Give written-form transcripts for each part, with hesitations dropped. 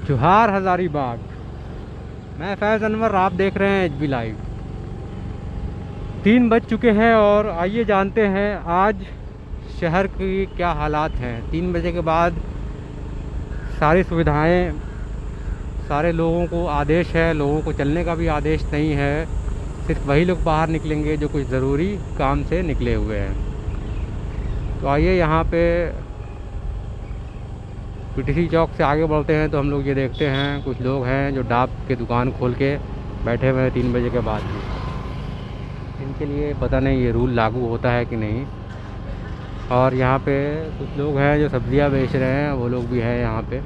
जोहार हज़ारीबाग। मैं फैज़ अनवर, आप देख रहे हैं HB लाइव। 3 बज चुके हैं और आइए जानते हैं आज शहर की क्या हालात हैं। 3 बजे के बाद सारी सुविधाएं, सारे लोगों को आदेश है, लोगों को चलने का भी आदेश नहीं है। सिर्फ वही लोग बाहर निकलेंगे जो कुछ ज़रूरी काम से निकले हुए हैं। तो आइए यहाँ पे PTC चौक से आगे बढ़ते हैं तो हम लोग ये देखते हैं कुछ लोग हैं जो डाब के दुकान खोल के बैठे हुए हैं 3 बजे के बाद भी। इनके लिए पता नहीं ये रूल लागू होता है कि नहीं। और यहाँ पे कुछ लोग हैं जो सब्जियाँ बेच रहे हैं, वो लोग भी हैं यहाँ पे।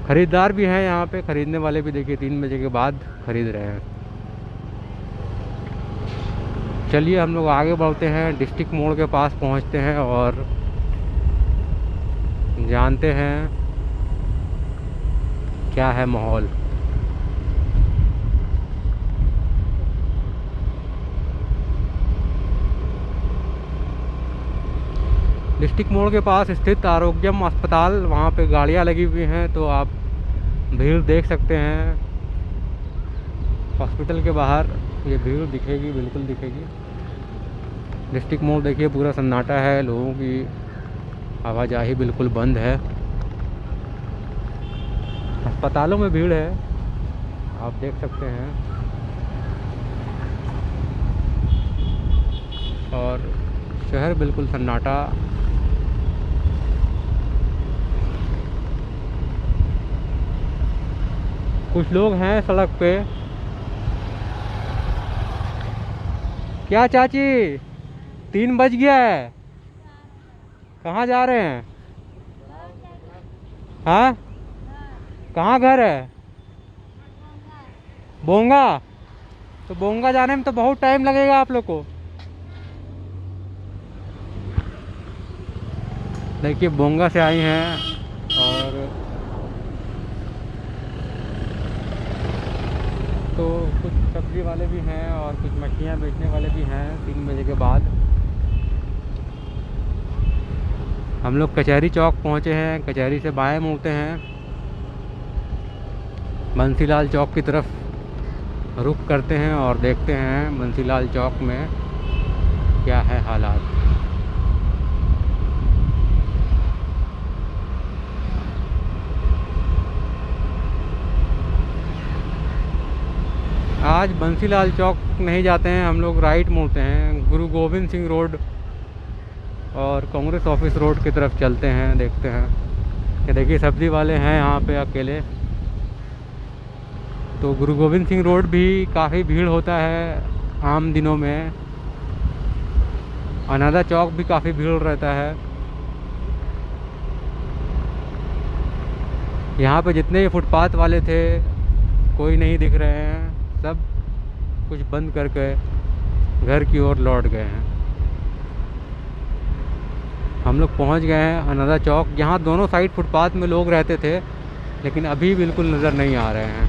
ख़रीदार भी हैं यहाँ पे, ख़रीदने वाले भी देखिए 3 बजे के बाद ख़रीद रहे हैं। चलिए हम लोग आगे बढ़ते हैं, डिस्ट्रिक्ट मोड़ के पास पहुँचते हैं और जानते हैं क्या है माहौल। डिस्ट्रिक्ट मोड़ के पास स्थित आरोग्यम अस्पताल, वहाँ पे गाड़ियाँ लगी हुई हैं तो आप भीड़ देख सकते हैं। हॉस्पिटल के बाहर ये भीड़ दिखेगी, बिल्कुल दिखेगी। डिस्ट्रिक्ट मोड़ देखिए पूरा सन्नाटा है, लोगों की आवाजाही बिल्कुल बंद है। अस्पतालों में भीड़ है, आप देख सकते हैं। और शहर बिल्कुल सन्नाटा। कुछ लोग हैं सड़क पे। क्या चाची, 3 बज गया है, कहाँ जा रहे हैं? हाँ, कहाँ घर है? बोंगा। तो बोंगा जाने में तो बहुत टाइम लगेगा आप लोग को। देखिए बोंगा से आई हैं और तो कुछ सब्जी वाले भी हैं और कुछ मछलियाँ बेचने वाले भी हैं 3 बजे के बाद। हम लोग कचहरी चौक पहुँचे हैं, कचहरी से बाएं मुड़ते हैं, बंसीलाल चौक की तरफ रुख करते हैं और देखते हैं बंसीलाल चौक में क्या है हालात। आज बंसीलाल चौक नहीं जाते हैं, हम लोग राइट मुड़ते हैं, गुरु गोविंद सिंह रोड और कांग्रेस ऑफिस रोड की तरफ चलते हैं। देखते हैं कि देखिए सब्ज़ी वाले हैं यहाँ पे अकेले। तो गुरु गोविंद सिंह रोड भी काफ़ी भीड़ होता है आम दिनों में। अनादा चौक भी काफ़ी भीड़ रहता है। यहाँ पे जितने फुटपाथ वाले थे कोई नहीं दिख रहे हैं, सब कुछ बंद करके घर की ओर लौट गए हैं। हम लोग पहुँच गए हैं अनादा चौक। यहाँ दोनों साइड फुटपाथ में लोग रहते थे लेकिन अभी बिल्कुल नज़र नहीं आ रहे हैं।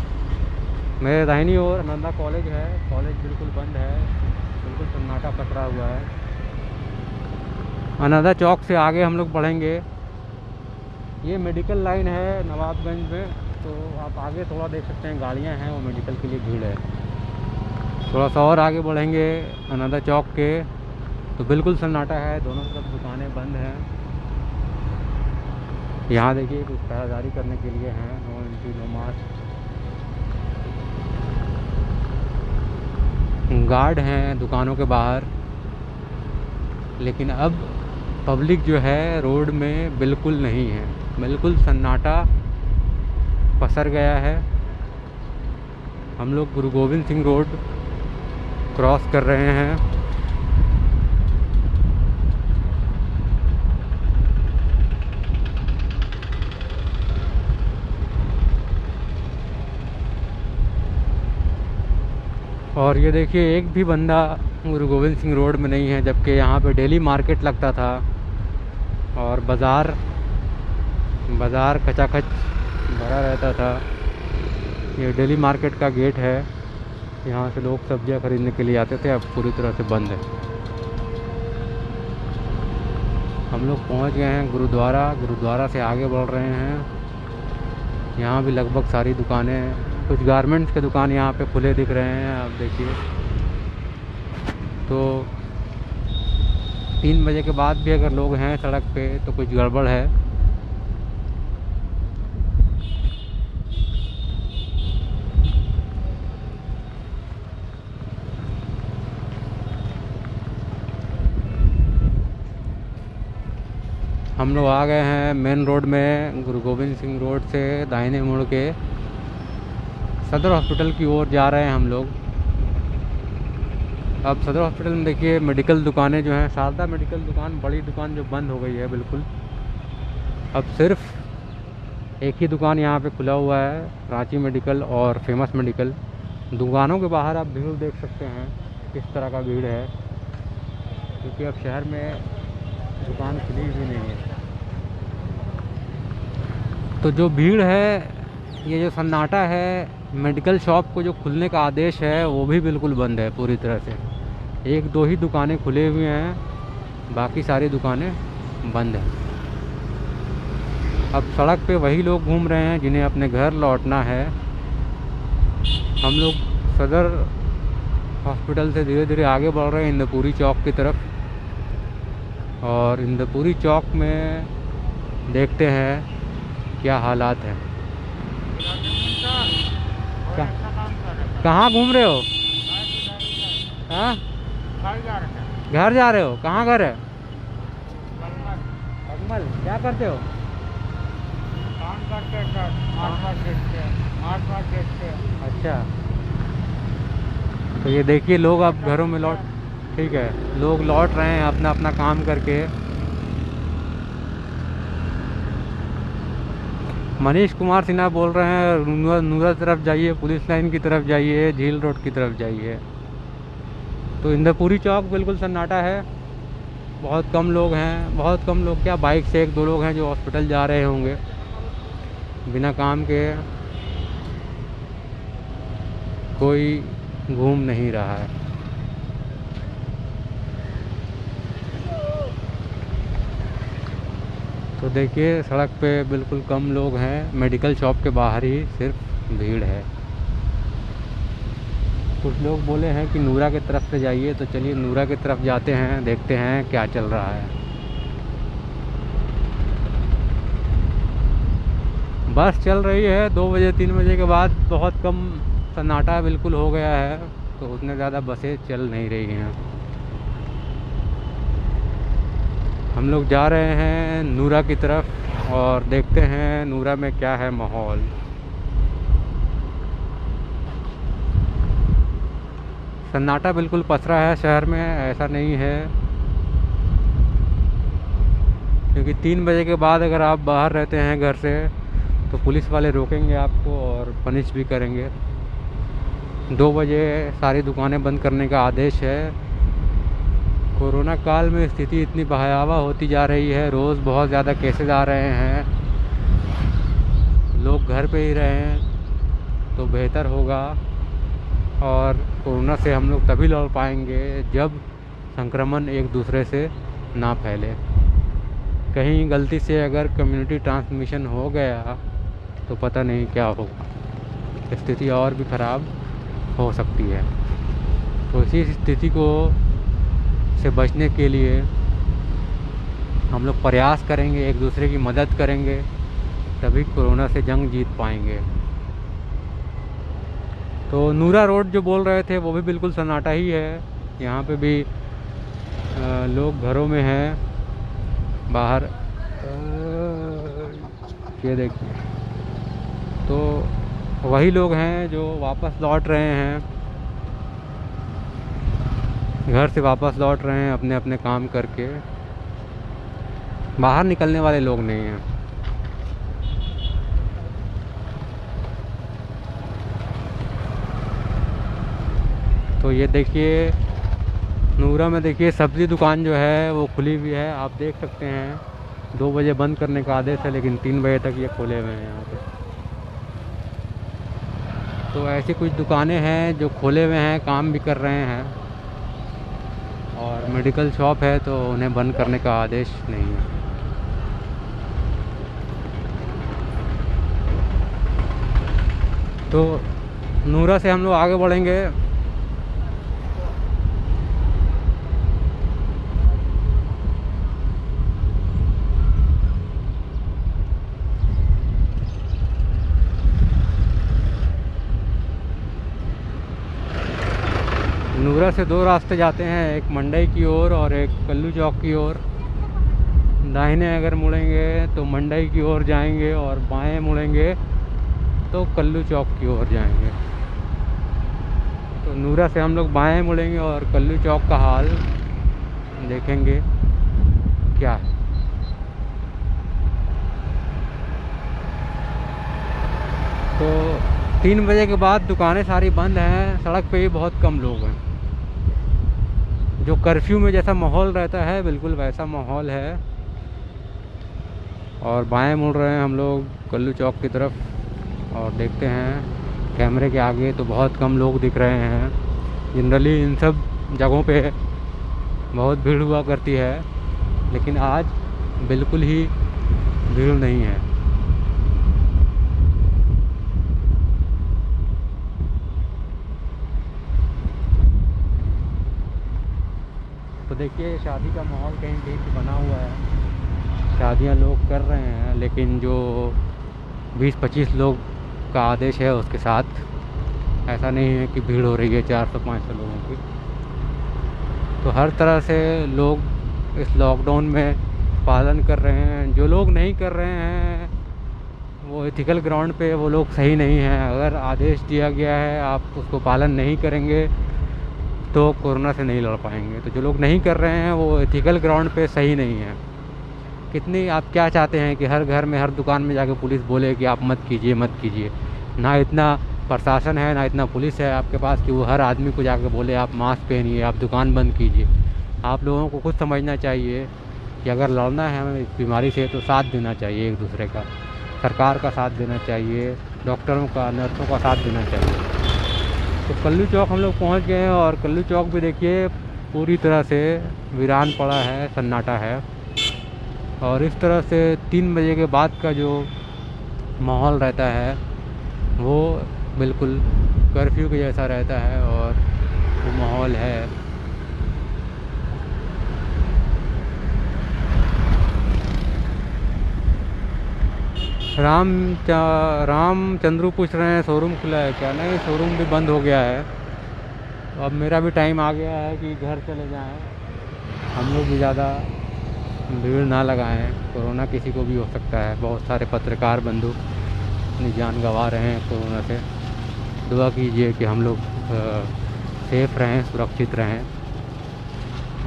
मेरे दाहिनी ओर अनंदा कॉलेज है, कॉलेज बिल्कुल बंद है, बिल्कुल सन्नाटा पसरा हुआ है। अनंदा चौक से आगे हम लोग बढ़ेंगे। ये मेडिकल लाइन है नवाबगंज में, तो आप आगे थोड़ा देख सकते हैं गाड़ियां हैं, वो मेडिकल के लिए भीड़ है। थोड़ा सा और आगे बढ़ेंगे अनंदा चौक के तो बिल्कुल सन्नाटा है, दोनों तरफ दुकानें बंद हैं। यहाँ देखिए कुछ पहरेदारी करने के लिए हैं, no entry no mask. Guard हैं दुकानों के बाहर। लेकिन अब पब्लिक जो है रोड में बिल्कुल नहीं है, बिल्कुल सन्नाटा पसर गया है। हम लोग गुरु गोविंद सिंह रोड क्रॉस कर रहे हैं। और ये देखिए एक भी बंदा गुरु गोविंद सिंह रोड में नहीं है, जबकि यहाँ पे डेली मार्केट लगता था और बाज़ार खचाखच भरा रहता था। ये डेली मार्केट का गेट है, यहाँ से लोग सब्जियाँ खरीदने के लिए आते थे, अब पूरी तरह से बंद है। हम लोग पहुँच गए हैं गुरुद्वारा, गुरुद्वारा से आगे बढ़ रहे हैं। यहाँ भी लगभग सारी दुकानें हैं। कुछ गारमेंट्स के दुकान यहाँ पे खुले दिख रहे हैं, आप देखिए। तो 3 बजे के बाद भी अगर लोग हैं सड़क पे तो कुछ गड़बड़ है। हम लोग आ गए हैं मेन रोड में, गुरु गोविंद सिंह रोड से दाहिने मुड़ के सदर हॉस्पिटल की ओर जा रहे हैं हम लोग। अब सदर हॉस्पिटल में देखिए मेडिकल दुकानें जो हैं, शारदा मेडिकल दुकान, बड़ी दुकान जो बंद हो गई है बिल्कुल। अब सिर्फ एक ही दुकान यहाँ पे खुला हुआ है, रांची मेडिकल और फेमस मेडिकल। दुकानों के बाहर आप भीड़ देख सकते हैं किस तरह का भीड़ है, क्योंकि अब शहर में दुकान खुली भी नहीं है। तो जो भीड़ है, ये जो सन्नाटा है, मेडिकल शॉप को जो खुलने का आदेश है वो भी बिल्कुल बंद है पूरी तरह से। 1-2 ही दुकानें खुले हुए हैं, बाकी सारी दुकानें बंद हैं। अब सड़क पे वही लोग घूम रहे हैं जिन्हें अपने घर लौटना है। हम लोग सदर हॉस्पिटल से धीरे धीरे आगे बढ़ रहे हैं इंदपुरी चौक की तरफ, और इंदपुरी चौक में देखते हैं क्या हालात हैं। कहाँ घूम रहे हो? हाँ, घर जा रहे हो? कहाँ घर है? अकमल। क्या करते हो? काम करते अच्छा, तो ये देखिए लोग अब घरों में लौट, ठीक है, लोग लौट रहे हैं अपना अपना काम करके। मनीष कुमार सिन्हा बोल रहे हैं नूरा तरफ जाइए, पुलिस लाइन की तरफ जाइए, झील रोड की तरफ जाइए। तो इंदपुरी चौक बिल्कुल सन्नाटा है, बहुत कम लोग हैं, बहुत कम लोग क्या, बाइक से 1-2 लोग हैं जो हॉस्पिटल जा रहे होंगे बिना काम के। कोई घूम नहीं रहा है। तो देखिए सड़क पे बिल्कुल कम लोग हैं, मेडिकल शॉप के बाहर ही सिर्फ भीड़ है। कुछ लोग बोले हैं कि नूरा की तरफ से जाइए, तो चलिए नूरा की तरफ जाते हैं, देखते हैं क्या चल रहा है। बस चल रही है 2 बजे 3 बजे के बाद, बहुत कम सन्नाटा बिल्कुल हो गया है, तो उतने ज़्यादा बसें चल नहीं रही हैं। हम लोग जा रहे हैं नूरा की तरफ और देखते हैं नूरा में क्या है माहौल। सन्नाटा बिल्कुल पसरा है शहर में, ऐसा नहीं है, क्योंकि 3 बजे के बाद अगर आप बाहर रहते हैं घर से तो पुलिस वाले रोकेंगे आपको और पनिश भी करेंगे। 2 बजे सारी दुकानें बंद करने का आदेश है। कोरोना काल में स्थिति इतनी भयावह होती जा रही है, रोज़ बहुत ज़्यादा केसेस आ रहे हैं, लोग घर पे ही रहें तो बेहतर होगा। और कोरोना से हम लोग तभी लड़ पाएंगे जब संक्रमण एक दूसरे से ना फैले। कहीं गलती से अगर कम्युनिटी ट्रांसमिशन हो गया तो पता नहीं क्या होगा, स्थिति और भी ख़राब हो सकती है। तो इसी स्थिति को से बचने के लिए हम लोग प्रयास करेंगे, एक दूसरे की मदद करेंगे, तभी कोरोना से जंग जीत पाएंगे। तो नूरा रोड जो बोल रहे थे वो भी बिल्कुल सन्नाटा ही है। यहाँ पे भी लोग घरों में हैं, बाहर ये देखिए, तो वही लोग हैं जो वापस लौट रहे हैं, घर से वापस लौट रहे हैं अपने अपने काम करके, बाहर निकलने वाले लोग नहीं हैं। तो ये देखिए नूरा में देखिए सब्ज़ी दुकान जो है वो खुली हुई है, आप देख सकते हैं। 2 बजे बंद करने का आदेश है, लेकिन 3 बजे तक ये खोले हुए हैं यहाँ पे। तो ऐसी कुछ दुकानें हैं जो खोले हुए हैं, काम भी कर रहे हैं, और मेडिकल शॉप है तो उन्हें बंद करने का आदेश नहीं है। तो नूरा से हम लोग आगे बढ़ेंगे। नूरा से दो रास्ते जाते हैं, एक मंडई की ओर और एक कल्लू चौक की ओर। दाहिने अगर मुड़ेंगे तो मंडई की ओर जाएंगे और बाएं मुड़ेंगे तो कल्लू चौक की ओर जाएंगे। तो नूरा से हम लोग बाएं मुड़ेंगे और कल्लू चौक का हाल देखेंगे क्या है। तो 3 बजे के बाद दुकानें सारी बंद हैं, सड़क पे ही बहुत कम लोग हैं। जो कर्फ्यू में जैसा माहौल रहता है बिल्कुल वैसा माहौल है। और बाएं मुड़ रहे हैं हम लोग कल्लू चौक की तरफ और देखते हैं कैमरे के आगे तो बहुत कम लोग दिख रहे हैं। जनरली इन सब जगहों पे बहुत भीड़ हुआ करती है, लेकिन आज बिल्कुल ही भीड़ नहीं है। तो देखिए शादी का माहौल कहीं कहीं पे बना हुआ है, शादियां लोग कर रहे हैं, लेकिन जो 20-25 लोग का आदेश है उसके साथ ऐसा नहीं है कि भीड़ हो रही है 400-500 लोगों की। तो हर तरह से लोग इस लॉकडाउन में पालन कर रहे हैं। जो लोग नहीं कर रहे हैं वो एथिकल ग्राउंड पे वो लोग सही नहीं हैं। अगर आदेश दिया गया है आप उसको पालन नहीं करेंगे तो कोरोना से नहीं लड़ पाएंगे। तो जो लोग नहीं कर रहे हैं वो एथिकल ग्राउंड पे सही नहीं है। कितनी आप क्या चाहते हैं कि हर घर में हर दुकान में जाके पुलिस बोले कि आप मत कीजिए मत कीजिए। ना इतना प्रशासन है ना इतना पुलिस है आपके पास कि वो हर आदमी को जाके बोले आप मास्क पहनिए, आप दुकान बंद कीजिए। आप लोगों को खुद समझना चाहिए कि अगर लड़ना है हमें इस बीमारी से तो साथ देना चाहिए एक दूसरे का, सरकार का साथ देना चाहिए, डॉक्टरों का, नर्सों का साथ देना चाहिए। तो कल्लू चौक हम लोग पहुंच गए हैं और कल्लू चौक भी देखिए पूरी तरह से वीरान पड़ा है, सन्नाटा है। और इस तरह से 3 बजे के बाद का जो माहौल रहता है वो बिल्कुल कर्फ्यू के जैसा रहता है और वो माहौल है। रामचंद्रू पूछ रहे हैं शोरूम खुला है क्या? नहीं, शोरूम भी बंद हो गया है। तो अब मेरा भी टाइम आ गया है कि घर चले जाएं। हम लोग भी ज़्यादा भीड़ ना लगाएं, कोरोना किसी को भी हो सकता है। बहुत सारे पत्रकार बंधु अपनी जान गंवा रहे हैं कोरोना से। दुआ कीजिए कि हम लोग सेफ रहें, सुरक्षित रहें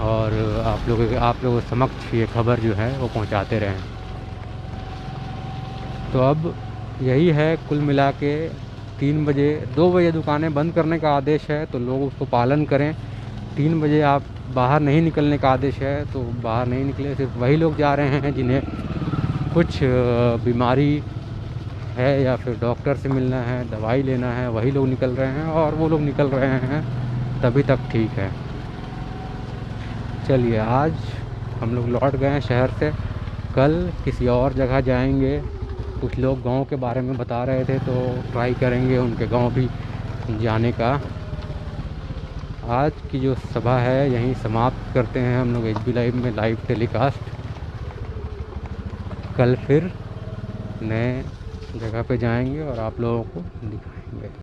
और आप लोगों के समक्ष ये खबर जो है वो पहुंचाते रहें। तो अब यही है कुल मिला के 3 बजे 2 बजे दुकानें बंद करने का आदेश है तो लोग उसको पालन करें। 3 बजे आप बाहर नहीं निकलने का आदेश है तो बाहर नहीं निकले। सिर्फ वही लोग जा रहे हैं जिन्हें कुछ बीमारी है या फिर डॉक्टर से मिलना है, दवाई लेना है, वही लोग निकल रहे हैं और वो लोग निकल रहे हैं तभी तक ठीक है। चलिए आज हम लोग लौट गए हैं शहर से, कल किसी और जगह जाएंगे। कुछ लोग गांव के बारे में बता रहे थे तो ट्राई करेंगे उनके गांव भी जाने का। आज की जो सभा है यहीं समाप्त करते हैं हम लोग HB लाइव में लाइव टेलीकास्ट। कल फिर नए जगह पे जाएंगे और आप लोगों को दिखाएंगे।